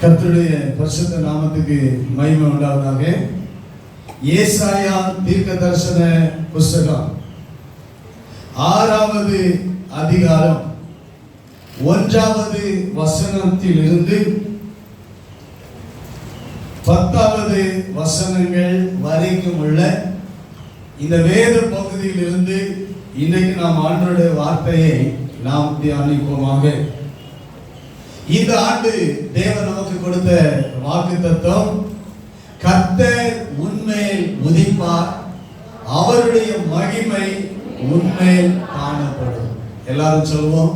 கர்த்தருடைய பரிசுத்த நாமத்துக்கு மகிமை உண்டாவதாக. ஏசாயா தீர்க்கதரிசன புஸ்தகம் 6வது அதிகாரம் 1வது வசனத்திலிருந்து 10வது வசனங்கள் வரைக்கும் உள்ள இந்த வேத பகுதியிலிருந்து இன்றைக்கு நாம் ஆண்டவருடைய வார்த்தையை நாம் தியானிப்போமாக. இந்த ஆண்டு தேவன் நமக்கு கொடுத்த வாக்குத்தத்தம், கர்த்தர் உன்மேல் உதிப்பார், அவருடைய மகிமை உன்மேல் காணப்படும். எல்லாரும் சொல்லுவோம்,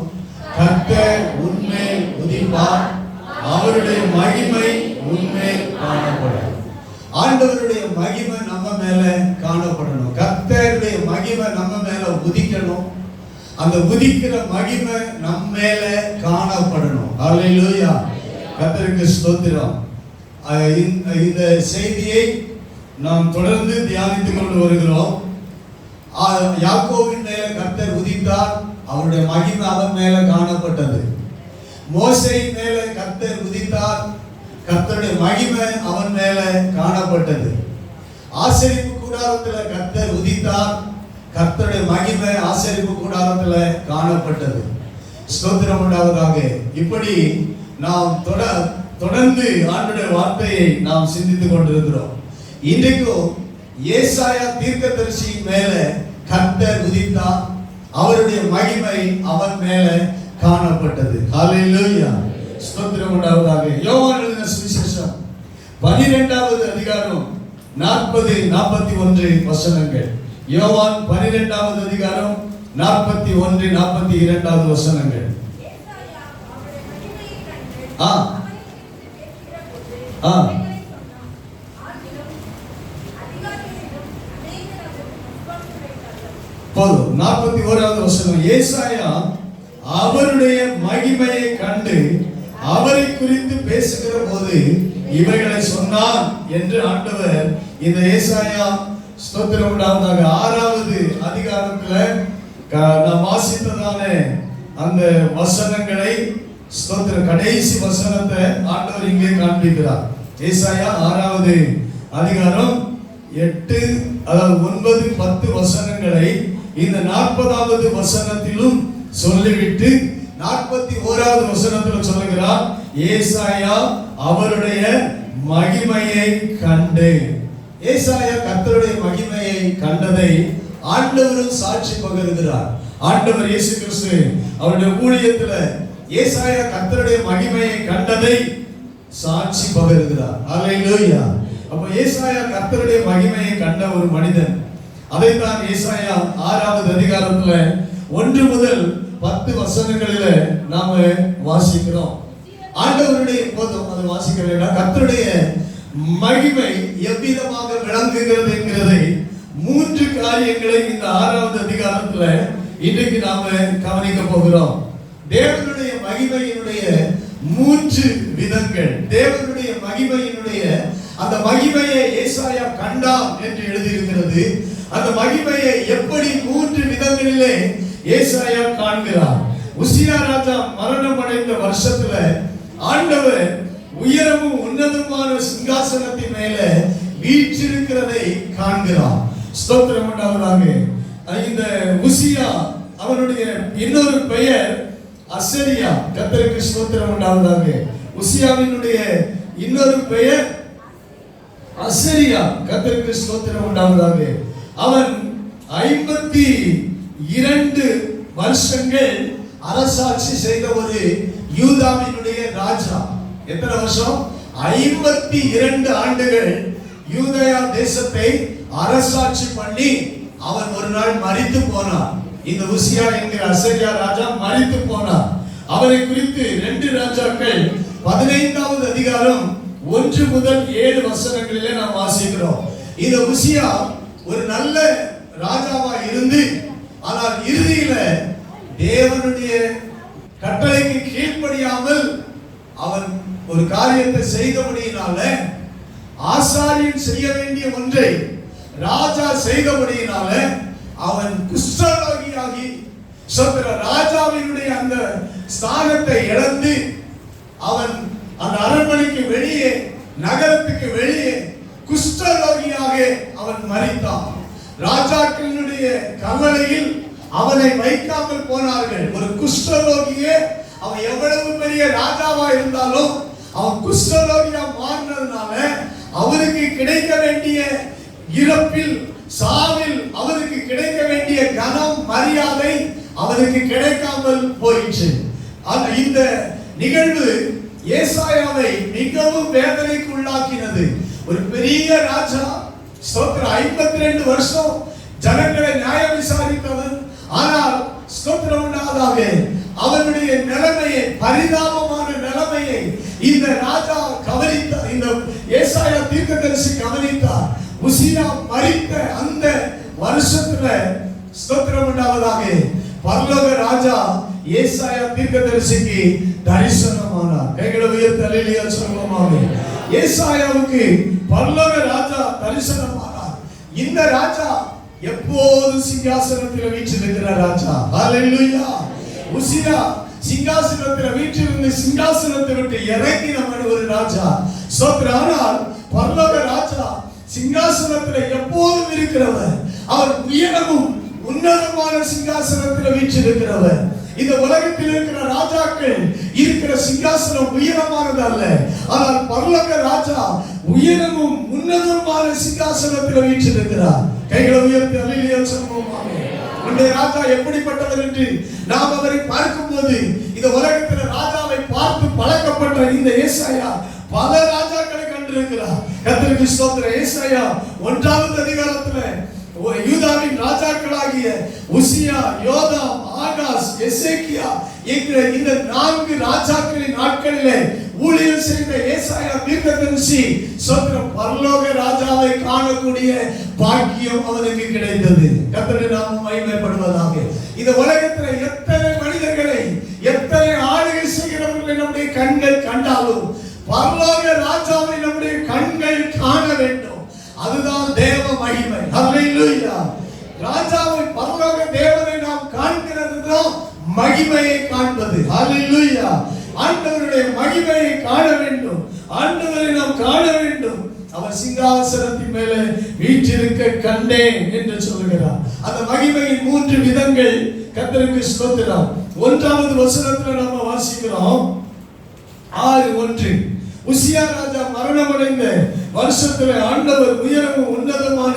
கர்த்தர் உன்மேல் உதிப்பார், அவருடைய மகிமை உன்மேல் காணப்படும். ஆண்டவருடைய மகிமை நம்ம மேல காணப்படணும். கர்த்தருடைய மகிமை நம்ம மேல உதிக்கணும். அந்த உதிக்கிற மகிமை நம்ம மேல காணப்படணும். ஹல்லேலூயா, கர்த்தருக்கு ஸ்தோத்திரம். இந்த செய்தியை நாம் தொடர்ந்து தியானித்துக் கொண்டு வருகிறோம். யாக்கோபின் மேல கர்த்தர் உதித்தார், அவருடைய மகிமை அவன் மேல காணப்பட்டது. மோசேயின் மேல கர்த்தர் உதித்தார், கர்த்தருடைய மகிமை அவன் மேல காணப்பட்டது. ஆசரிப்பு கூடாரத்தில் கர்த்தர் உதித்தார், கர்த்தருடைய மகிமை ஆசரிப்பு கூடாரத்தில் காணப்பட்டது. ஸ்தோத்திரம் உண்டாவதாக. இப்படி நாம் தொடர்ந்து ஆண்டவருடைய வார்த்தையை நாம் சிந்தித்துக் கொண்டிருக்கிறோம். இன்றைக்கும் ஏசாயா தீர்க்கதரிசியின் மேல கர்த்தர் உதித்தார், அவருடைய மகிமை அவன் மேல காணப்பட்டது. ஹல்லேலூயா, ஸ்தோத்திரம் உண்டாவதாக. யோவான் எழுதின சுவிசேஷம் 12வது அதிகாரம் 40-41 வசனங்கள். யோவான் 12வது அதிகாரம் 41-42 வசனங்கள். போதும். 41வது வசனம். ஏசாயா அவருடைய மகிமையை கண்டு அவரை குறித்து பேசுகிற போது இவைகளை சொன்னான் என்று ஆண்டவர் இந்த ஏசாயா, ஸ்தோத்திரம் உண்டாவதாக, 6வது அதிகாரத்துல நாம் வாசித்ததான அந்த வசனங்களை, ஸ்தோத்திர கடைசி வசனத்தை ஆண்டவர் இங்கே காண்பிக்கிறார். ஏசாயா 6வது அதிகாரம் 8, அதாவது 9, 10 வசனங்களை இந்த 40வது வசனத்திலும் சொல்லிவிட்டு 41வது வசனத்தில் சொல்லுகிறார், ஏசாயா அவருடைய மகிமையை கண்டு. ஏசாயா கர்த்தருடைய மகிமையை கண்டதை ஆண்டவரும் சாட்சி பகருகிறார். ஆண்டவர் இயேசு கிறிஸ்து அவருடைய ஊழியத்துல ஏசாயா கர்த்தருடைய மகிமையை கண்டதை சாட்சி பகருகிறார். ஹல்லேலூயா. அப்ப ஏசாயா கர்த்தருடைய மகிமையை கண்ட ஒரு மனிதன். அதைத்தான் ஏசாயா 6வது அதிகாரத்துல 1 முதல் 10 வசனங்களில நாம வாசிக்கிறோம். ஆண்டவருடைய போதும் அது வாசிக்க வேண்டாம். கர்த்தருடைய மகிமை எவ்விதமாக விளங்குகிறது என்கிறதை 3 காரியங்களை இந்த 6வது அதிகாரத்துல இன்றைக்கு நாம கவனிக்க போகிறோம். தேவனுடைய மகிமையினுடைய 3 விதங்கள். தேவனுடைய மகிமையினுடைய அந்த மகிமையை ஏசாயா கண்டான் என்று எழுதியிருக்கிறது. அந்த மகிமையை எப்படி 3 விதங்களிலே ஏசாயா காண்கிறார். உசியா ராஜா மரணம் அடைந்த வருஷத்துல ஆண்டவர் உயரமும் உன்னதமான சிங்காசனத்தின் மேல வீற்றிருக்கிறதை காண்கிறார். ஸ்தோத்திரம் உண்டாவதாக. இந்த உசியா, அவனுடைய இன்னொரு பெயர் அசரியா. கர்த்தருக்கு ஸ்தோத்திரம் உண்டாவதாக. உசியாவினுடைய இன்னொரு பெயர் அசரியா. கர்த்தருக்கு ஸ்தோத்திரம் உண்டாவதாக. அவன் 52 வருஷங்கள் அரசாட்சி செய்த ஒரு யூதாவினுடைய ராஜா. எத்தனை வருஷம்? 52 ஆண்டுகள் யூதயா தேசத்தை அரசாட்சி பண்ணி அவன் ஒரு நாள் மரித்து போனான். இந்த உசியா என்கிற அசரியா ராஜா மரித்து போனார். அவரை குறித்து 2 ராஜாக்கள் 15வது அதிகாரம் 1 முதல் 7 வசனங்களிலே நாம் வாசிக்கிறோம். இந்த உசியா ஒரு நல்ல ராஜாவா இருந்து, ஆனால் இறுதியில தேவனுடைய கட்டளைக்கு கீழ்ப்படியாமல் அவன் ஒரு காரியத்தை செய்தபடியினால, ஆசாரியன் செய்ய வேண்டிய ஒன்றை ராஜா செய்தபடியினால அவன் குஷ்டரோகியாகி ராஜாவினுடைய அந்த ஸ்தானத்தை இழந்து அவன் அந்த அரண்மனைக்கு வெளியே, நகரத்துக்கு வெளியே குஷ்டரோகியாக அவன் மரித்தான். ராஜாக்களுடைய கவலையில் அவனை வைக்காமல் போனார்கள். ஒரு குஷ்டரோகியே, அவன் எவ்வளவு பெரிய ராஜாவா இருந்தாலும் அவன் குஷ்டரோகியா மாறினதுனால அவருக்கு கிடைக்க வேண்டிய இறப்பில், சாவில் அவருக்கு கிடைக்க வேண்டிய கனம், மரியாதை அவருக்கு கிடைக்காமல் போயிற்று. இந்த நிகழ்வு ஏசாயாவை மிகவும் வேதனைக்கு உள்ளாக்கினது. ஒரு பெரிய ராஜா, 52 வருஷம் ஜனங்களை நியாயம் விசாரித்தவன். ஆனால் ஸ்தோத்திரம் உண்டாவதாக, அவனுடைய நிலைமையை, பரிதாபமான நிலைமையை இந்த ராஜா கவனித்தார். இந்த ஏசாயா தீர்க்கதரிசி கவனித்தார். உசியா மரித்த அந்த வருஷத்துல ஸ்தோத்திரம் உண்டாவதாக பரலோக ராஜா ஏசாயா தீர்க்கதரிசிக்கு தரிசனமானார். கைகளை உயர்த்தி அல்லேலூயா சொல்லுவோமாக. ஏசாயாவுக்கு பரலோக ராஜா தரிசனமானார். இந்த ராஜா எப்போது சிங்காசனத்தில் வீற்றிருக்கிற ராஜா. அல்லேலூயா. உசியா சிங்காசனத்தில் வீற்றிருந்து சிங்காசனத்தை விட்டு இறங்கின ஒரு ராஜா. ஸ்தோத்திரம். ஆனால் பரலோக ராஜா சிங்காசனத்தில் எப்போதும் இருக்கிறவர். அவர் உயரமும் உன்னதமான சிங்காசனத்தில் வீற்றிருக்கிறவர். இந்த உலகத்தில் இருக்கிற ராஜாக்கள் இருக்கிற சிங்காசனம் உயரமானது அல்ல. ஆனால் பரலோக ராஜா உயரமும் உன்னதமான சிங்காசனத்தில் வீற்றிருக்கிறார். கைகளை உயர்த்தி அல்லேலூயா சொல்லுவோமாக. அந்த ராஜா எப்படிப்பட்டவர் என்று நாம் அவரை பார்க்கும்போது, இந்த உலகத்தில் ராஜாவை பார்த்து பழக்கப்பட்ட இந்த ஏசாயா பல ராஜாக்களை கண்டிருக்கிறார். கர்த்தருக்கு ஸ்தோத்திரம். ஏசாயா 1வது அதிகாரத்தில் யூதாவின் ராஜாக்களாகிய உசியா, யோதாம், ஆகாஸ், எசேக்கியா என்கிற இந்த 4 ராஜாக்களின் நாட்களிலே ஊழியம் செய்த ஏசாயா தீர்க்கதரிசி ஸ்தோத்திரம் பரலோக ராஜாவை காணக்கூடிய பாக்கியம் அவனுக்கு கிடைத்தது. கர்த்தருடைய நாமம் மகிமைப்படுவதாக. இந்த உலகத்தில் எத்தனை மனிதர்களை, எத்தனை ஆளுகை செய்கிறவர்களை நம்முடைய கண்கள் கண்டாலும் பரலோக ராஜாவை நம்முடைய கண்கள் காண வேண்டும். அதுதான் தேவ மகிமை. அல்லேலூயா. ராஜாவை, பரலோக தேவனை நாம் காண்கிறதுதான் மகிமையை காண்பது. அல்லேலூயா. ஆண்டவருடைய மகிமையை காண வேண்டும். ஆண்டவரை நாம் காண வேண்டும். அவர் சிங்காசனத்தின் மேலே வீற்றிருக்க கண்டேன் என்று சொல்லுகிறார். அந்த மகிமையின் 3 விதங்கள் கர்த்தருக்கு ஸ்தோத்திரம். 1வது வசனத்துல நாம வாசிக்கிறோம் 6:1. உசியா ராஜா மரணமடைந்த வருஷத்துல ஆண்டவர் உயரமும் உன்னதமான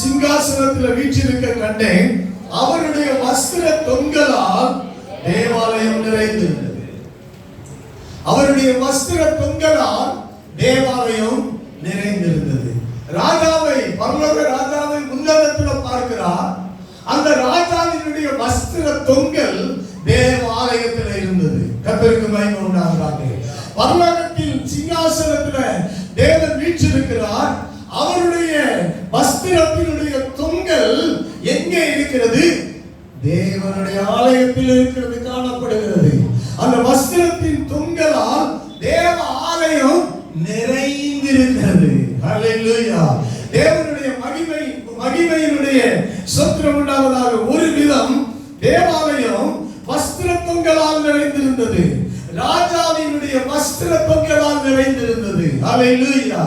சிங்காசனத்தில் வீற்றிருக்க கண்டேன். அவருடைய வஸ்திர தொங்கலால் தேவாலயம் நிறைந்திருந்தது. அவருடைய வஸ்திர தொங்கலால் தேவாலயம் நிறைந்திருந்தது. ராஜாவை, பரலோக ராஜாவை உன்னதத்தில் பார்க்கிறார். அந்த ராஜாவினுடைய வஸ்திர தொங்கல் தேவாலயத்தில் இருந்தது. கர்த்தருக்கு மகிமை உண்டாவதாக. பரலோகத்தில் சிங்காசனத்தில் தேவன் வீற்றிருக்கிறார். அவருடைய வஸ்திரத்தினுடைய தொங்கல் எங்கே இருக்கிறது? தேவனுடைய ஆலயத்தில் இருக்கிறது, காணப்படுகிறது. அந்த வஸ்திரத்தின் தொங்கலால் தேவ ஆலயம் நிறைந்திருக்கிறது. அல்லேலூயா. தேவனுடைய மகிமையினுடைய ஸ்தோத்திரம் உண்டாவதாக. ஒரு விதம் தேவாலயம் வஸ்திர தொங்கலால் நிறைந்திருந்தது. ராஜாவினுடைய வஸ்திர தொங்கலால் நிறைந்திருந்தது. அல்லேலூயா.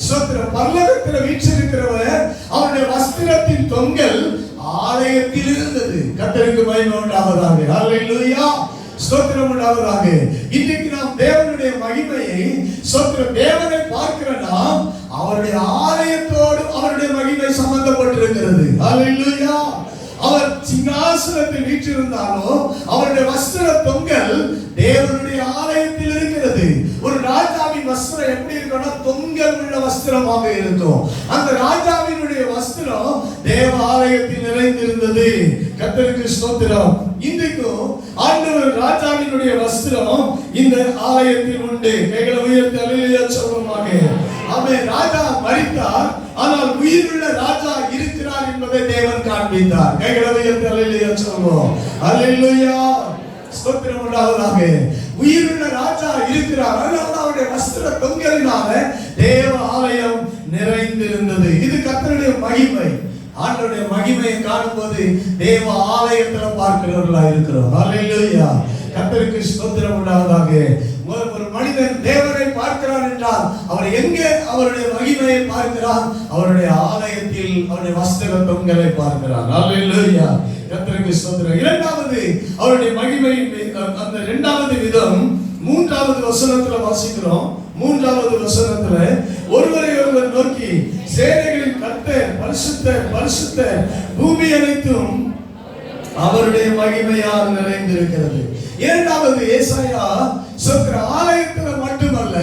ஸ்தோத்திரம். பரலோகத்தில் வீற்றிருக்கிறவர், அவருடைய வஸ்திரத்தின் தொங்கல் ஆலயத்தில் இருந்தது. கர்த்தருக்கு மகிமை உண்டாவதாக. அல்லேலூயா. ஸ்தோத்திரம் உண்டாவதாக. இன்றைக்கு நாம் தேவனுடைய மகிமையை, ஸ்தோத்திரம், தேவனை பார்க்கிற நாம் அவருடைய ஆலயத்தோடு அவருடைய மகிமை சம்பந்தப்பட்டிருக்கிறது. அல்லேலூயா. அவர் சிங்காசனத்தில் வீற்றிருந்தாலும் அவருடைய வஸ்திர தொங்கல் தேவனுடைய ஆலயத்தில் இருக்கிறது. ஒரு ராஜாவின் வஸ்திரம் எப்படி இருக்கும்னா தொங்கல் உள்ள வஸ்திரமாக இருக்கும். அந்த ராஜாவினுடைய வஸ்திரம் தேவ ஆலயத்தில் நிறைந்திருந்தது. கர்த்தருக்கு ஸ்தோத்திரம். இன்றைக்கும் ஆண்டவர் ராஜாவினுடைய வஸ்திரம் இந்த ஆலயத்தில் உண்டு. கைகளை உயர்த்தி அல்லேலூயா சொல்லுவோமாக. ஆமென். ராஜா மரித்தார், ஆனால் உயிருள்ள ராஜா இருக்கிறார் என்பதை தேவன் காண்பித்தார். கைகளை உயர்த்தி அல்லேலூயா சொல்லுவோம். அல்லேலூயா. ஸ்தோத்திரம் உண்டாவதாக. உயிருள்ள ராஜா இருக்கிறார். அதனால அவருடைய வஸ்திர தொங்கலினால தேவ ஆலயம் நிறைந்திருந்தது. இது கர்த்தருடைய மகிமை. ஆண்டவருடைய மகிமையை காணும்போது தேவ ஆலயத்தில் பார்க்கிறவர்களா இருக்கிறோம். அல்லேலூயா. கர்த்தருக்கு ஸ்தோத்திரம் உண்டாவதாக. ஒரு மனிதன் தேவனை பார்க்கிறான் என்றால் அவர் எங்கே அவருடைய மகிமையை பார்க்கிறான்? அவருடைய ஆலயத்தில் அவருடைய வஸ்திர தொங்கலை பார்க்கிறான். அல்லேலூயா, கர்த்தருக்கு ஸ்தோத்திரம். இரண்டாவது அவருடைய மகிமையின் அந்த இரண்டாவது விதம் மூன்றாவது வசனத்துல வாசிக்கிறோம். மூன்றாவது வசனத்துல ஒருவரை ஒருவர் நோக்கி சேனைகளின் கர்த்தர் பரிசுத்தர் பரிசுத்தர், பூமி அனைத்தும் அவருடைய மகிமையால் நிறைந்திருக்கிறது. இரண்டாவது ஏசாயா சொல்கிற ஆலயத்தில் மட்டுமல்ல,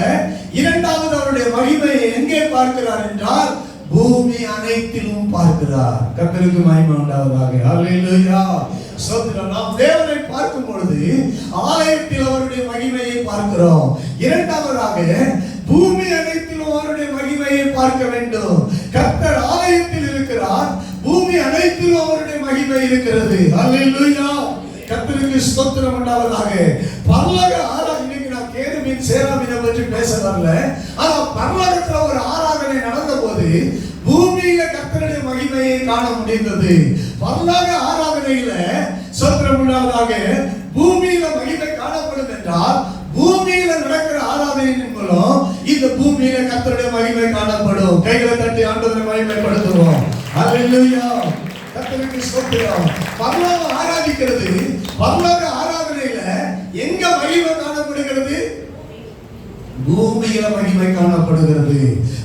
இரண்டாவது அவருடைய மகிமையை எங்கே பார்க்கிறார் என்றால் பூமி அனைத்திலும் பார்க்கிறார். கர்த்தருக்கு மகிமை உண்டாவதாக. அல்லேலூயா, ஸ்தோத்திரம். நாம் தேவனை பார்க்கும் பொழுது ஆலயத்தில் அவருடைய மகிமையை பார்க்கிறோம். இரண்டாவதாக பூமி அனைத்திலும் அவருடைய மகிமையை பார்க்க வேண்டும். கர்த்தர் ஆலயத்தில் இருக்கிறார், பூமி அனைத்திலும் அவருடைய மகிமை இருக்கிறது. அல்லேலூயா, கர்த்தருக்கு ஸ்தோத்திரம் உண்டாவதாக. பரலோக ஆராதனை, இன்னைக்கு நான் கேருபீன் சேராபீனை பற்றி பேச வரல. ஆனா பரலோகத்துல ஒரு ஆராதனை நடந்த போது பூமியில கர்த்தருடைய மகிமையை காண முடிந்தது. பரலோக ஆராதனையில ஸ்தோத்திரம் உண்டாவதாக பூமியில மகிமை காணப்படும் என்றால் பூமியில நடக்கிற ஆராதனையின் மூலம் இந்த பூமியில கர்த்தருடைய மகிமை காணப்படும். கைகளை தட்டி ஆண்டவரை மகிமைப்படுத்துவோம். அல்லேலூயா, கர்த்தருக்கு ஸ்தோத்திரம். பரலோகம் ஆராதிக்கிறது. பரலோக ஆராதனையில எங்க மகிமை காணப்படுகிறது? பூமியில மகிமை காணப்படுகிறது.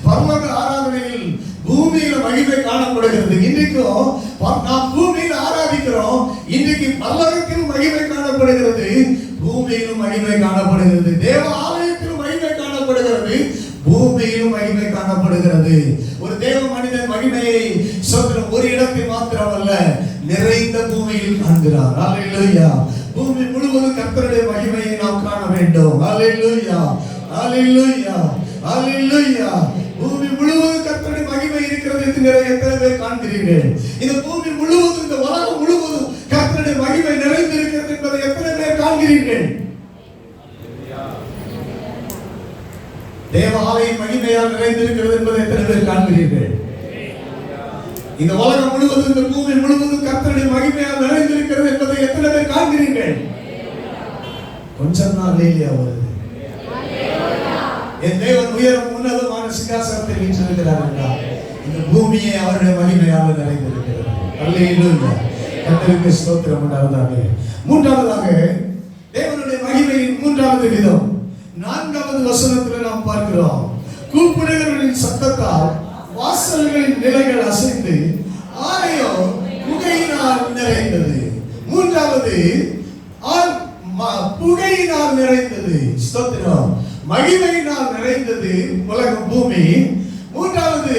பரலோக ஆராதனையில் பூமியில மகிமை காணப்படுகிறது. இன்றைக்கும் நாம் பூமியில ஆராதிக்கிறோம். இன்றைக்கு பரலோகத்திலும் மகிமை காணப்படுகிறது, பூமியிலும் மகிமை காணப்படுகிறது. தேவ ஆலயத்திலும் மகிமை காணப்படுகிறது, பூமியிலும் மகிமை காணப்படுகிறது. ஒரு தேவ மனிதன் மகிமையை சொல்கிற ஒரு இடத்தில் மாத்திரமல்ல, நிறைந்த பூமியில் காண்கிறார். அல்லேலூயா, பூமி முழுவதும் கர்த்தருடைய மகிமையை நாம் காண வேண்டும். அல்லேலூயா, அல்லேலூயா, அல்லேலூயா. பூமி முழுவதும் கர்த்தருடைய மகிமை இருக்கிறது என்று எத்தனை பேர் காண்கிறீர்கள்? இந்த பூமி முழுவதும், இந்த உலகம் முழுவதும் கர்த்தருடைய மகிமை நிறைந்திருக்கிறது என்பதை எத்தனை பேர் காண்கிறீர்கள்? தேவாலயம் மகிமையால் நிறைந்திருக்கிறது என்பதை எத்தனை பேர் காண்கிறீர்கள்? இந்த உலகம் முழுவதும், இந்த பூமி முழுவதும் கர்த்தருடைய மகிமையால் நிறைந்திருக்கிறது என்பதை எத்தனை பேர் காண்கிறீர்கள்? கொஞ்சம் தான் அல்லேலூயா வருது. என் தேவன் உயரம் உன்னதமான சிங்காசனத்தில் வீற்றிருக்கிறார் என்றால் இந்த பூமியை அவருடைய மகிமையால் நிறைந்திருக்கிறது. அல்லேலூயா, கர்த்தருக்கு ஸ்தோத்திரம் உண்டாவதாக. மூன்றாவதாக தேவனுடைய மகிமையின் மூன்றாவது விதம் நான்காவது வசனத்தில் நாம் பார்க்கிறோம். கூப்பிடுகிறவர்களின் சத்தத்தால் வாசல்களின் நிலைகள் அசைந்து ஆலயம் புகையினால் நிறைந்தது. மூன்றாவது புகையினால் நிறைந்தது. ஸ்தோத்திரம். மகிமையினால் நிறைந்தது உலகம், பூமி. மூன்றாவது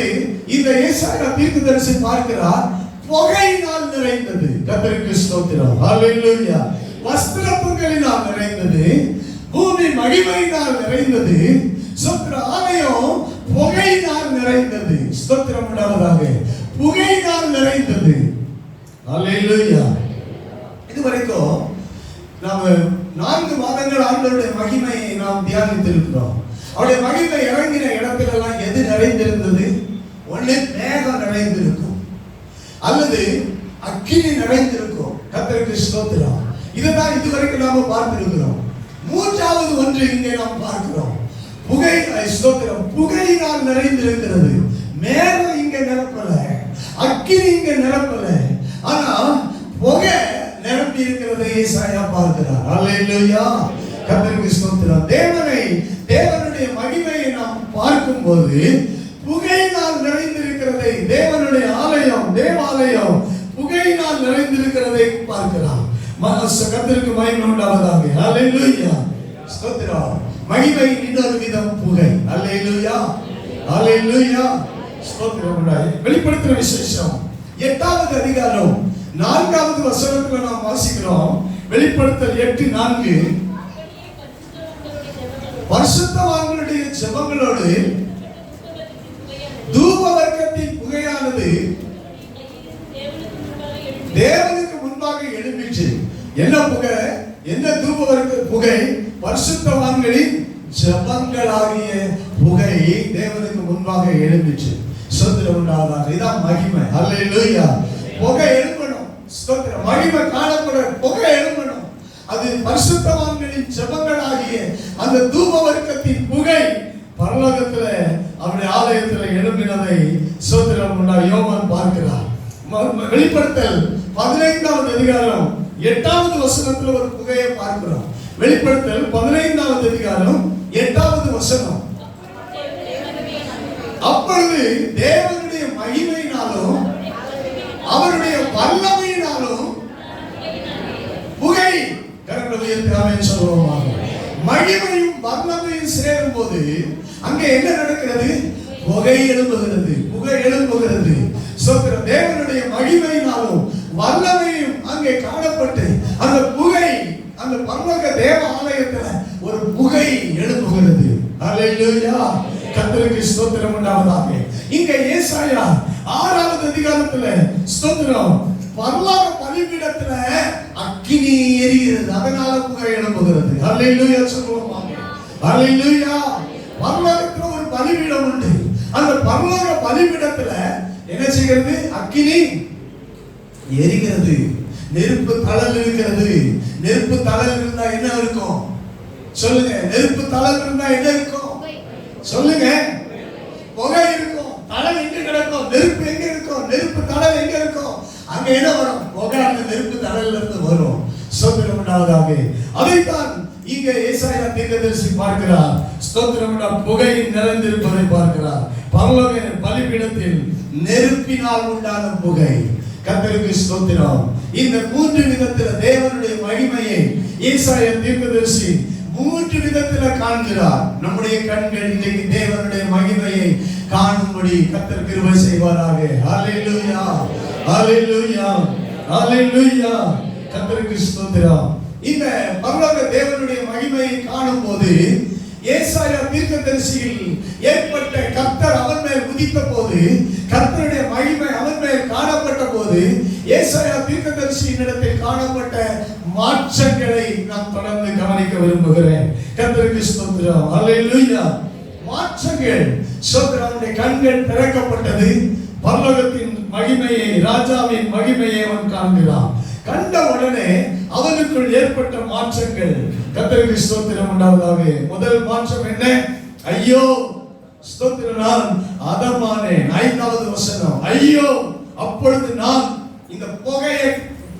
இந்த ஏசாயா தீர்க்கதரிசி பார்க்கிறார், புகையினால் நிறைந்தது. கர்த்தருக்கு ஸ்தோத்திரம். அல்லேலூயா. வஸ்திர பொங்கலினால் நிறைந்தது, பூமி மகிமையினால் நிறைந்தது, ஸ்தோத்திர ஆலயம் புகையினால் நிறைந்தது. ஸ்தோத்திரம் உண்டாவதாக. புகையினால் நிறைந்தது. அல்லேலூயா. இதுவரைக்கும் நாம 4 மாதங்கள் ஆண்டவருடைய மகிமையை நாம் தியானித்திருக்கிறோம். அவருடைய மகிமை இறங்கின இடத்திலெல்லாம் எது நிறைந்திருந்தது? ஒண்ணு மேகம் நிறைந்திருக்கும், அல்லது அக்கினி நிறைந்திருக்கும். கர்த்தருக்கு ஸ்தோத்திரம். இதுதான் இதுவரைக்கும் நாம பார்த்திருக்கிறோம். மூன்றாவது ஒன்று இங்கே நாம் பார்க்கிறோம். புகை. ஸ்தோத்திரம். புகையினால் நிறைந்திருக்கிறது. மேகம் இங்க நிரப்பல, அக்கினி இங்க நிரப்பல, ஆனா புகை நிரம்பி இருக்கிறதை ஏசாயா பார்க்கிறார். அல்லேலூயா, கர்த்தருக்கு ஸ்தோத்திரம். தேவனுடைய மகிமையை நாம் பார்க்கும்போது புகையினால் நிறைந்திருக்கிறதை, தேவனுடைய ஆலயம், தேவாலயம் புகையினால் நிறைந்திருக்கிறதை பார்க்கலாம். கர்த்தருக்கு மகிமை உண்டாவதாக. அல்லேலூயா, ஸ்தோத்திரம். மகிமையின் இன்னொரு விதம் புகை. அல்லேலூயா, அல்லேலூயா, ஸ்தோத்திரம் உண்டாய். வெளிப்படுத்துற விசேஷம் 8வது அதிகாரம் 4வது வசனத்துல நாம் வாசிக்கிறோம். வெளிப்படுத்தல் 8:4. பரிசுத்தவான்களுடைய ஜெபங்களோடு தூப வர்க்கத்தின் புகையானது தேவனுக்கு முன்பாக எழும்பிற்று. என்ன புகை? என்ன தூப வர்க்க புகை? பரிசுத்தவான்களின் ஜெபங்களாகிய புகை தேவனுக்கு முன்பாக எழும்பிற்று. ஸ்தோத்திரம் உண்டாவதாக. இதான் மகிமை. அல்லேலூயா. புகை எழும்பணும். ஸ்தோத்திரம். மகிமை காணப்பட புகை எழும்பணும். அது பரிசுத்தவான்களின் ஜெபங்களாகிய அந்த தூப வர்க்கத்தின் புகை பரலோகத்துல அவருடைய ஆலயத்துல எழுப்பினதை ஸ்தோத்திரம் உண்டா யோவான் பார்க்கிறார். வெளிப்படுத்தல் 15வது அதிகாரம் 8வது வசனத்துல ஒரு புகையை பார்க்கிறோம். வெளிப்படுத்தல் 15வது அதிகாரம் 8வது வசனம். அப்பொழுது தேவனுடைய மகிமையினாலும் அவருடைய வல்லமையினாலும் புகை சொல்லுவோம். மகிமையும் வல்லமையும் சேரும் போது அங்கே என்ன நடக்கிறது? புகை எழும்புகிறது, புகை எழும்புகிறது. தேவனுடைய மகிமையினாலும் வல்லமையும் அங்கே காணப்பட்டு அந்த புகை, அந்த பரலோக தேவ ஆலயத்துல ஒரு புகை எழும்புகிறது. அல்லேலூயா, கர்த்தருக்கு ஸ்தோத்திரம் உண்டாவதாக. இங்க ஏசாயா 6வது அதிகாரத்துல ஸ்தோத்திரம் பரலோக பலிபீடத்துல அக்கினி எரிகிறது, அதனால புகை எழும்புகிறது. அல்லேலூயா சொல்லுவோம். அல்லேலூயா. பரலோகத்துல ஒரு பலிபீடம் உண்டு. அந்த பரலோக பலிபீடத்துல என்ன செய்கிறது? அக்கினி எரிகிறது, நெருப்பு தழல் இருக்கிறது. நெருப்பு தழல் இருந்தா என்ன இருக்கும் சொல்லுங்க? நெருப்பு தழல் இருந்தா என்ன இருக்கும் சொல்லுங்க? புகை இருக்கும். தழல் எங்க கிடக்கும்? நெருப்பு எங்க இருக்கும்? நெருப்பு தழல் எங்க இருக்கும்? அங்க என்ன வரும்? புகை அந்த நெருப்பு தழல்ல இருந்து வரும். ஸ்தோத்திரம் உண்டாவதாக. அதைத்தான் இங்க ஏசாயா தீர்க்கதரிசி பார்க்கிறார். ஸ்தோத்திரம் உண்டா, புகை நிறைந்திருப்பதை பார்க்கிறார். பரலோக பலிபீடத்தில் நெருப்பினால் உண்டான புகை. கர்த்தருக்கு ஸ்தோத்திரம். இந்த 3 விதத்தில் தேவனுடைய மகிமையை ஏசாயா தீர்க்கதரிசி 3 விதத்தில் காண்கிறார். நம்முடைய கண்கள் இன்றைக்கு தேவனுடைய மகிமையை காணும்படி கர்த்தர் கிருபை செய்வாராக. ஹல்லேலூயா, ஹல்லேலூயா, ஹல்லேலூயா. கர்த்தருக்கு ஸ்தோத்திரம். இந்த பரலோக தேவனுடைய மகிமையை காணும்போது ஏசாயா தீர்க்கதரிசியில் ஏற்பட்ட கர்த்தர் அவன் மேல் உதித்த போது, கர்த்தருடைய மகிமை அவன் மேல் காணப்பட்ட போது, ஏசாயா தீர்க்கதரிசியினிடத்தில் காணப்பட்ட மாற்றங்களை நாம் தொடர்ந்து கவனிக்க விரும்புகிறேன். கர்த்தருக்கு ஸ்தோத்திரம். அல்லேலூயா. மாற்றங்கள். ஸ்தோத்திரம். கண்கள் திறக்கப்பட்டது. பரலோகத்தின் மகிமையை, ராஜாவின் மகிமையை அவன் காண்கிறான். கண்ட உடனே அவனுக்குள் ஏற்பட்ட மாற்றங்கள். கர்த்தருக்கு ஸ்தோத்திரம் உண்டாவதாக. முதல் மாற்றம் என்ன? ஐயோ, ஸ்தோத்திரம், நான் அதமானேன். 5வது வசனம். ஐயோ, அப்பொழுது நான் இந்த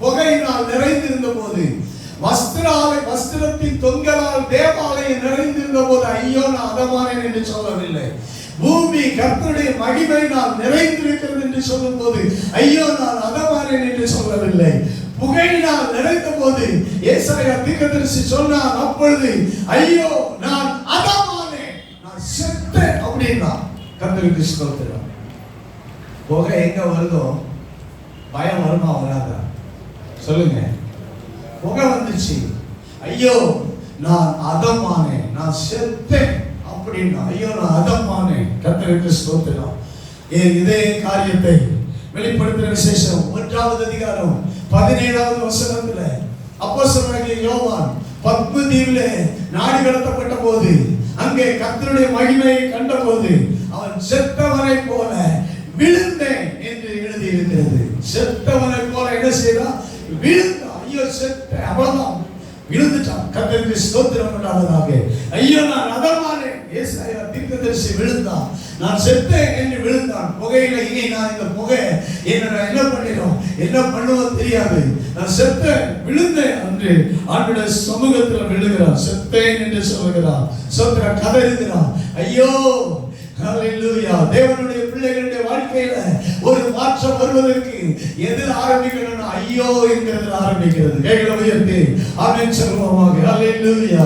புகையினால் நிறைந்திருந்த போது, வஸ்திரத்தின் தொங்கலால் தேவாலயம் நிறைந்திருந்த போது ஐயோ நான் அதமானேன் என்று சொல்லவில்லை. பூமி கர்த்தருடைய மகிமையினால் நிறைந்திருக்கிறது என்று சொல்லும் போது ஐயோ நான் அதமானேன் என்று சொல்லவில்லை. புகையினால் நிறைந்த போது ஏசாயா தீர்க்கதரிசி சொன்னான், அப்பொழுது ஐயோ நான் அதமானேன், நான் செத்தேன் அப்படின்னா. கர்த்தருக்கு ஸ்தோத்திரம். புகை எங்க வருதோ பயம் வருமா வராதா சொல்லுங்க? புகை வந்துச்சு, ஐயோ நான் அதமானேன், நான் செத்தேன் அப்படின்னா. ஐயோ நான் அதமானேன். கர்த்தருக்கு ஸ்தோத்திரம். இதே காரியத்தை வெளிப்படுத்துற விசேஷம் 1வது அதிகாரம் 17வது வசனத்துல அப்போஸ்தலனாகிய யோவான் பத்ம தீவிலே நாடு கடத்தப்பட்ட போது அங்கே கர்த்தருடைய மகிமையை கண்ட போது அவன் செத்தவனை போல விழுந்தேன் என்று எழுதி இருக்கிறது. செத்தவனை போல என்ன செய்தான்? விழுந்தான். ஐயோ செத்த, அவ்வளவுதான், விழுந்துட்டான். கர்த்தருக்கு ஸ்தோத்திரம் உண்டாவதாக. ஐயோ நான் அதமானேன். ஏசாயா தீர்க்கதரிசி விழுந்தான், நான் செத்தேன் என்று விழுந்தான். புகையில இனி நான் இந்த புகை என்ன பண்ணிடும், என்ன பண்ணுவோம் தெரியாது, நான் செத்தேன், விழுந்தேன் என்று ஆண்டவருடைய சமூகத்தில் விழுகிறான். செத்தேன் என்று சொல்கிறான். சொல்ற கதை இருக்கிறான். ஐயோ, ஹல்லேலூயா. தேவனுடைய பிள்ளைகளுடைய வாழ்க்கையில ஒரு மாற்றம் வருவதற்கு எதில் ஆரம்பிக்கணும்னா ஐயோ என்கிறதுல ஆரம்பிக்கிறது. கைகளை உயர்த்தி ஆமென் சொல்லுவோமாக. ஹல்லேலூயா,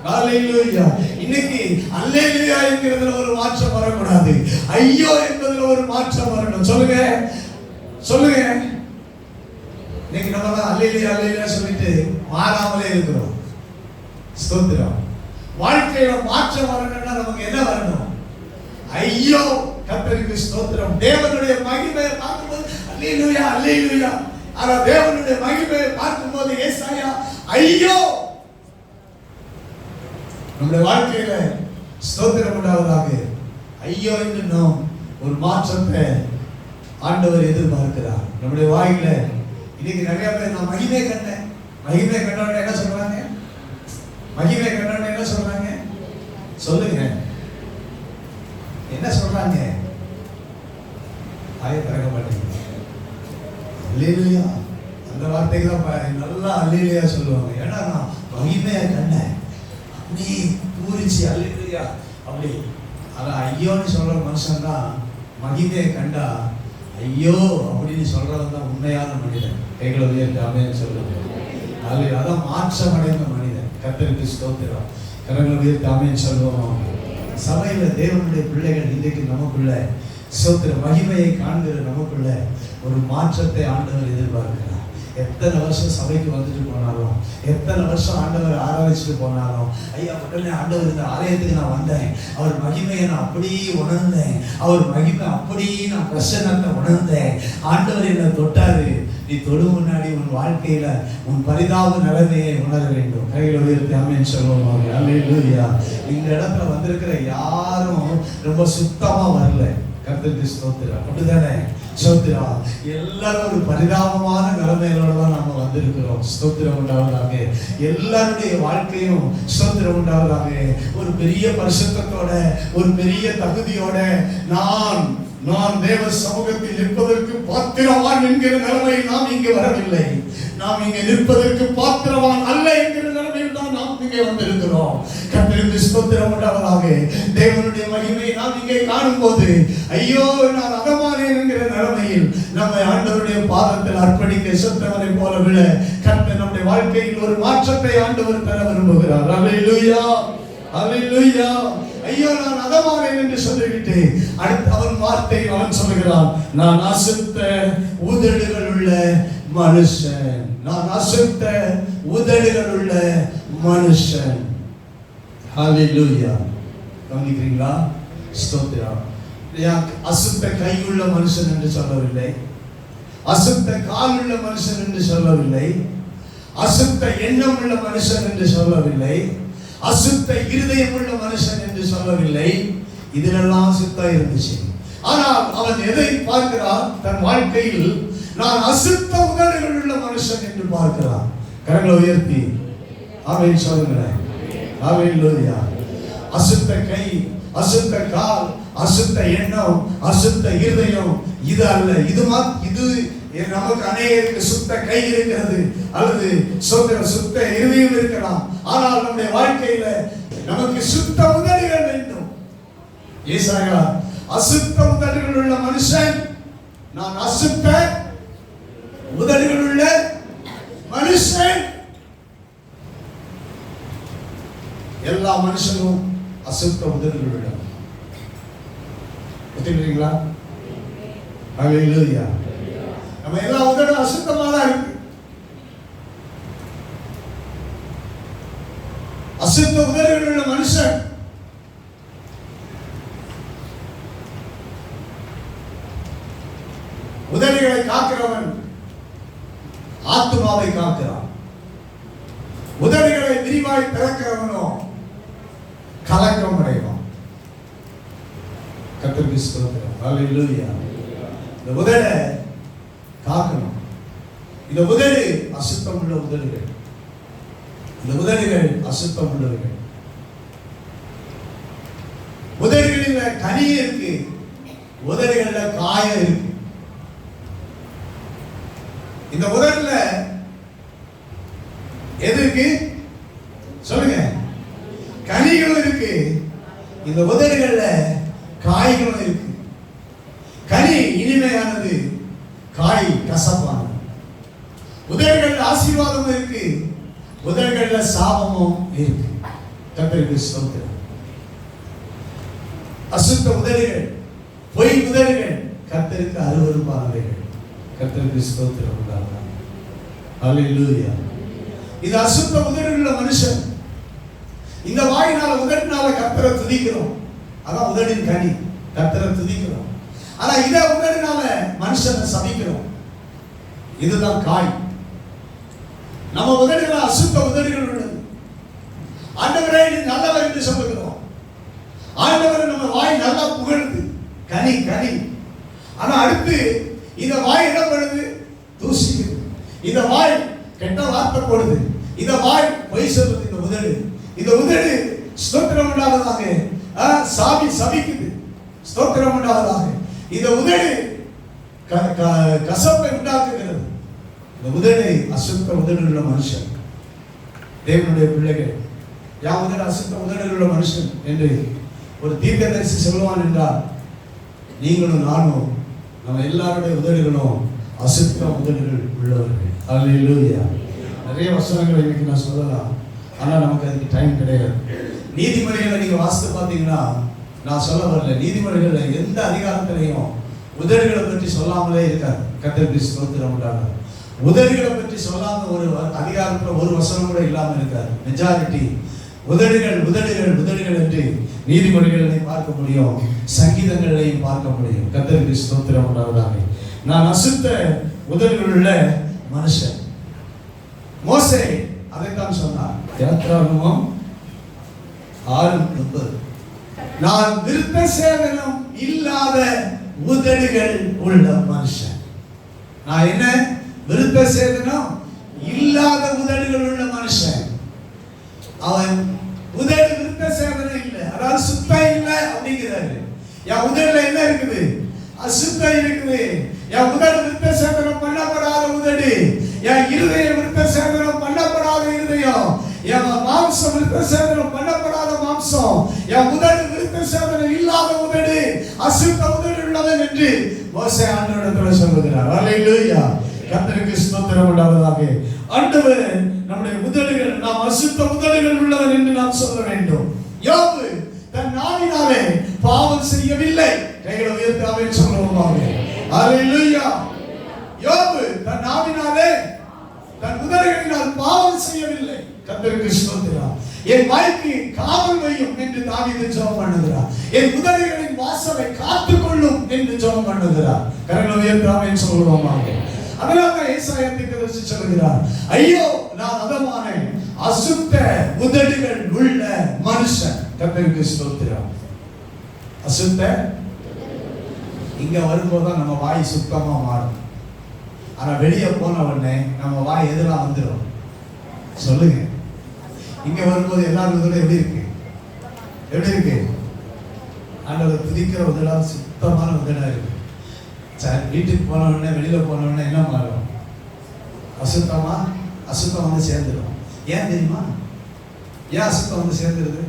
ஹல்லேலூயா. இன்னைக்கு அல்லேலூயா என்கிறதுல ஒரு மாற்றம் வரக்கூடாது, ஐயோ என்பதுல ஒரு மாற்றம் வரணும். சொல்லுங்க, சொல்லுங்க. இன்னைக்கு நம்ம தான் அல்லேலூயா அல்லேலூயா சொல்லிட்டு மாறாமலே இருக்கிறோம். ஸ்தோத்திரம். வாழ்க்கையில மாற்றம் வரணும்னா நமக்கு என்ன வரணும்? ஐயோ. கர்த்தருக்கு ஸ்தோத்திரம். தேவனுடைய மகிமையை பார்க்கும்போது அல்லேலூயா அல்லேலூயா. ஆனா தேவனுடைய மகிமையை பார்க்கும்போது ஏசாயா ஐயோ. நம்முடைய வாழ்க்கையில ஸ்தோத்திரம் உண்டாவதாக. ஐயோ என்று நாம் ஒரு மாற்றத்தை ஆண்டவர் எதிர்பார்க்கிறார். நம்முடைய வாயில இன்னைக்கு நிறைய பேர் நான் மகிமை கண்டேன், மகிமை கண்டவன என்ன சொல்றாங்க? மகிமை கண்டவன என்ன சொல்றாங்க? சொல்லுங்க. என்ன சொல்றாங்க? ஆய திறக்க மாட்டேங்குது. அல்லேலூயா. அந்த வார்த்தைக்கு தான் நல்லா அல்லேலூயா சொல்லுவாங்க. ஏன்னா நான் மகிமையை கண்டேன் அப்படி பூரிச்சு அல்லேலூயா அப்படி. அதான் ஐயோன்னு சொல்ற மனுஷன் தான் மகிமையை கண்டா ஐயோ அப்படின்னு சொல்றவன் தான் உண்மையான மனிதன். கைகளை உயர்த்தாமே சொல்லுங்க. அதான் மாற்றம் அடைந்த மனிதன். கர்த்தருக்கு ஸ்தோத்திரம். கரங்களை உயர்த்தாமே சொல்லுவோம். சபையில தேவனுடைய பிள்ளைகள் இன்றைக்கு நமக்குள்ள ஸ்தோத்திர மகிமையை காண்கிற நமக்குள்ள ஒரு மாற்றத்தை ஆண்டவர் எதிர்பார்க்கிறார். எத்தனை வருஷம் சபைக்கு வந்துட்டு போனாலும், எத்தனை வருஷம் ஆண்டவர் ஆராதிச்சுட்டு போனாலும், ஐயா உடனே ஆண்டவர் இந்த ஆலயத்துக்கு நான் வந்தேன், அவர் மகிமையை நான் அப்படியே உணர்ந்தேன், அவர் மகிமை அப்படியே நான் பிரசன்னத்தை உணர்ந்தேன், ஆண்டவர் என்னை தொட்டாரு. நீ தொடும் முன்னாடி உன் வாழ்க்கையில உன் பரிதாப நிலைமையை உணர வேண்டும். கையில் உயர்த்தி ஆமென் சொல்லுவாங்க. அல்லேலூயா. இந்த இடத்துல வந்திருக்கிற யாரும் ரொம்ப சுத்தமா வரல. கர்த்தருக்கு ஸ்தோத்திரம். அப்படிதானே? ஸ்தோத்திரம். எல்லாரும் ஒரு பரிதாபமான நிலைமைகளோட தான் நாம வந்திருக்கிறோம். ஸ்தோத்திரம் உண்டாவதாக. எல்லாருடைய வாழ்க்கையும் ஸ்தோத்திரம் உண்டாவதாக. ஒரு பெரிய பரிசுத்தத்தோட, ஒரு பெரிய தகுதியோட நான் தேவ சமூகத்தில் நிற்பதற்கு பாத்திரவான் என்கிற நிலைமையில் நாம் இங்கு வரவில்லை. நாம் இங்கே நிற்பதற்கு பாத்திரவான் அல்ல என்கிற நிலைமையில் தான் நாம் இங்கே வந்திருக்கிறோம். கர்த்தருக்கு ஸ்தோத்திரம் உண்டாவதாக. தேவனுடைய மகிமையை நாம் இங்கே காணும் போது ஐயோ நான் அதமானேன் என்கிற நிலைமையில் நம்மை ஆண்டவருடைய பாதத்தில் அர்ப்பணிக்க செத்தவனை போல விட கர்த்தர் நம்முடைய வாழ்க்கையில் ஒரு மாற்றத்தை ஆண்டவர் தர விரும்புகிறார். அல்லேலூயா, அல்லேலூயா. ஐயோ நான் அதமானேன் என்று சொல்லிவிட்டு அடுத்த அவன் வார்த்தை அவன் சொல்லுகிறான், நான் அசுத்த உதடுகள் உள்ள மனுஷன். நான் அசுத்த உதடுகள் உள்ள மனுஷன். ஹல்லேலூயா. கவனிக்கிறீங்களா? ஸ்தோத்திரம். அசுத்த கையுள்ள மனுஷன் என்று சொல்லவில்லை, அசுத்த கால் உள்ள மனுஷன் என்று சொல்லவில்லை, அசுத்த எண்ணம் உள்ள மனுஷன் என்று சொல்லவில்லை, அசுத்த இருதயம் உள்ள மனுஷன் என்று சொல்லவில்லை. இதிலெல்லாம் சுத்தம் இருந்துச்சு. ஆனால் அவன் எதை பார்க்கிறான்? தன் வாழ்க்கையில் நான் அசுத்த உதடுகள் உள்ள மனுஷன் என்று பார்க்கிறான். கரங்களை உயர்த்தி ஆமென் சொல்லுங்களேன். ஹல்லேலூயா. அசுத்த கை, அசுத்த கால், அசுத்த எண்ணம், அசுத்த இருதயம் இது அல்ல. இது நமக்கு அநேக சுத்த கை இருக்கிறது அல்லது சுத்த இருதயம் இருக்கலாம். ஆனால் நம்முடைய வாழ்க்கையில நமக்கு சுத்த உதடுகள் வேண்டும். ஏசாயா அசுத்த உதடுகள் உள்ள மனுஷன், நான் அசுத்த உதடுகள் உள்ள மனுஷன். எல்லா மனுஷனும் அசுத்த உதடுகள் உள்ள. ஒத்துக்கிறீங்களா? ஹல்லேலூயா. நம்ம எல்லா உதடும் அசுத்தமா தான் இருக்கு. அசுத்த உதடுகள் உள்ள மனுஷன் உதடுகளை காக்கிறவன் ஆத்துமாவை காக்கிறான். உதடுகளை விரிவாய் திறக்கிறவனோ கலக்கம் அடைவான். கர்த்தருக்கு ஸ்தோத்திரம். ஹல்லேலூயா. இந்த உதடை காக்கணும். இந்த உதடு அசுத்தம் உள்ள உதடுகள். இந்த உதடுகள் அசுத்தம் உள்ளவர்கள். உதடுகளில் கனி இருக்கு, உதடுகள்ல காயம் இருக்கு. இந்த உதடுல எது இருக்கு சொல்லுங்க? கனிகளும் இருக்கு. இந்த உதடுகள்ல காய்களும் இருக்கு. கனி இனிமையானது, காய் கசப்பானது. உதடுகள்ல ஆசீர்வாதமும் இருக்கு, உதடுகள்ல சாபமும் இருக்கு. கர்த்தருக்கு ஸ்தோத்திரம். அசுத்த உதடுகள், பொய் உதடுகள் கர்த்தருக்கு அருவருப்பானவைகள். கர்த்தருக்கு ஸ்தோத்திரம் உண்டாவதாக. ஹல்லேலூயா. இது அசுத்த உதடுள்ள மனுஷன். இந்த வாயினால உதடினால கர்த்தரை துதிக்கிறோம். அதான் உதடின் கனி, கர்த்தரை துதிக்கிறோம். ஆனா இத உதடினால மனுஷனை சபிக்கிறோம். இதுதான் காய். நம்ம உதடுகள் அசுத்த உதடுகள் உள்ளது. ஆண்டவரே நீ நல்லவர் என்று சொல்லுகிறோம். ஆண்டவரை நம்ம வாய் நல்லா புகழுது, கனி கனி. ஆனா அடுத்து இந்த வாய் என்ன பண்ணுது? தூசிக்குது. இந்த வாய் கெட்ட வார்த்தை போடுது. இந்த வாய் பொய் சொல்லுது. இந்த உதடு ஸ்தோத்திரம் உண்டாவதாக சாபி சபிக்குது. ஸ்தோத்திரம் உண்டாவதாக. இந்த உதடு கசப்பை உண்டாக்குகிறது. இந்த உதடு அசுத்த உதடுள்ள மனுஷன், தேவனுடைய பிள்ளைகள், யார் உதடு அசுத்த உதடுள்ள மனுஷன் என்று ஒரு தீர்க்கதரிசி சொல்லுவான் என்றால், நீங்களும் நானும் நம்ம எல்லாருடைய உதடுகளும் அசுத்த உதடுகள் உள்ளவர்கள். அல்லேலூயா. நிறைய வசனங்களை இன்னைக்கு நான் சொல்லலாம், ஆனால் நமக்கு அதுக்கு டைம் கிடையாது. நீதிமொழிகளை நீங்க வாசித்து பார்த்தீங்கன்னா, நான் சொல்ல வரல, நீதிமொழிகளை எந்த அதிகாரத்திலையும் உதடுகளை பற்றி சொல்லாமலே இருக்காது. கர்த்தருக்கு ஸ்தோத்திரம் உண்டாக. உதடுகளை பற்றி சொல்லாம ஒரு அதிகாரத்துல ஒரு வசனம் கூட இல்லாம இருக்காது. மெஜாரிட்டி உதடுகள் உதடுகள் உதடுகள் என்று நீதிமொழிகளையும் பார்க்க முடியும், சங்கீதங்களையும் பார்க்க முடியும். கர்த்தருக்கு ஸ்தோத்திரம் உண்டாவதாக. நான் அசுத்த உதடுகள் உள்ள மனுஷன். மோசே அதைத்தான் சொன்னார். யாத்ராகமம் 6:30, நான் விருத்த சேதனம் இல்லாத உதடுகள் உள்ள மனுஷன். நான் என்ன? விருத்த சேதனம் இல்லாத உதடுகள் உள்ள மனுஷன். அவன் உதடு விருத்த சேதனம் இல்லை, அதாவது சுத்தம் இல்லை அப்படிங்கிறாரு. என் உதடுல என்ன இருக்குது? அசுத்தம் இருக்குது. என் உதடு விருத்த சேதனம் பண்ணப்படாத உதடு, என் இருதயம் விருத்த சேதனம் பண்ணப்படாத இருதயம், என் மாம்சம் விருத்த சேதனம் பண்ணப்படாத மாம்சம், என் உதடு விருத்த சேதனம் இல்லாத உதடு, அசுத்த உதடு உள்ளவன் என்று மோசே ஆண்டவரிடத்தில் சொல்லுகிறார். அல்லேலூயா. கர்த்தருக்கு ஸ்தோத்திரம் உண்டாவதாக. ஆண்டவர் நம்முடைய உதடுகள், நாம் அசுத்த உதடுகள் உள்ளவன் என்று நாம் சொல்ல வேண்டும். யோபு தன் நாவினாலே பாவம் செய்யவில்லை. கைகளை உயர்த்தி ஆமென் சொல்லுவோமாக. அல்லேலூயா. யோபு தன் நாவினாலே தன் உதடுகளினால் பாவம் செய்யவில்லை. கர்த்தருக்கு ஸ்தோத்திரம். என் வாய்க்கு காவல் வையும் என்று தாவீது ஜெபம் பண்ணுகிறார். என் உதடுகளின் வாசலை காத்துக் கொள்ளும் என்று ஜெபம் பண்ணுகிறார். கரங்களை உயர்த்தி ஆமென் சொல்லுவோமாக. அதனால ஏசாயா தீர்க்கதரிசி சொல்கிறார், ஐயோ நான் அதமான அசுத்த உதடுகள் உள்ள மனுஷன். கர்த்தருக்கு ஸ்தோத்திரம். அசுத்த இங்க வரும்போது நம்ம வாய் சுத்தமா மாறும். ஆனா வெளியே போன உடனே நம்ம வாய் எதெல்லாம் வந்துடும் சொல்லுங்க. இங்க வரும்போது எல்லாரும் உதடு எப்படி இருக்கு? எப்படி இருக்கு? ஆண்டவர் துதிக்கிற உதடால் சுத்தமான உதடா இருக்கு. வீட்டுக்கு போன உடனே வெளியில போன உடனே என்ன மாறும்? அசுத்தமா அசுத்தம் வந்து சேர்ந்துடும். ஏன் தெரியுமா? ஏன் அசுத்தம் வந்து சேர்ந்துருது?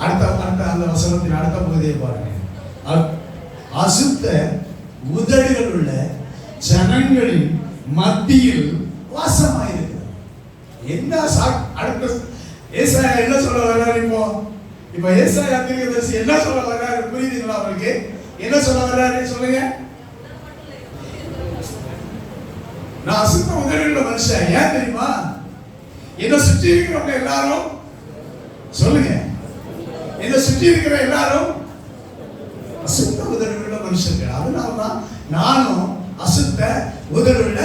அடுத்த அந்த வசனத்தின் அடுத்த பகுதியை பாருங்க. அசுத்த உதடுகள் உள்ள ஜனங்களின் மத்தியில் வாசமாயிருக்கிறது. என்ன அடுத்த ஏசாயா என்ன சொல்ல வர்றாரு? இப்போ ஏசாயா தீர்க்கதரிசி என்ன சொல்ல வர்றாரு புரியுதுங்களா அவருக்கு? என்ன சொல்ல வர்றாரு சொல்லுங்க. நான் அசுத்த உதடுள்ள மனுஷன். ஏன் தெரியுமா? என்ன சுற்றி இருக்கிறவங்க எல்லாரும் சொல்லுங்க, என்ன சுற்றி இருக்கிற எல்லாரும் அசுத்த உதடுள்ள மனுஷர்கள். அதனாலதான் நானும் அசுத்த உதடுள்ள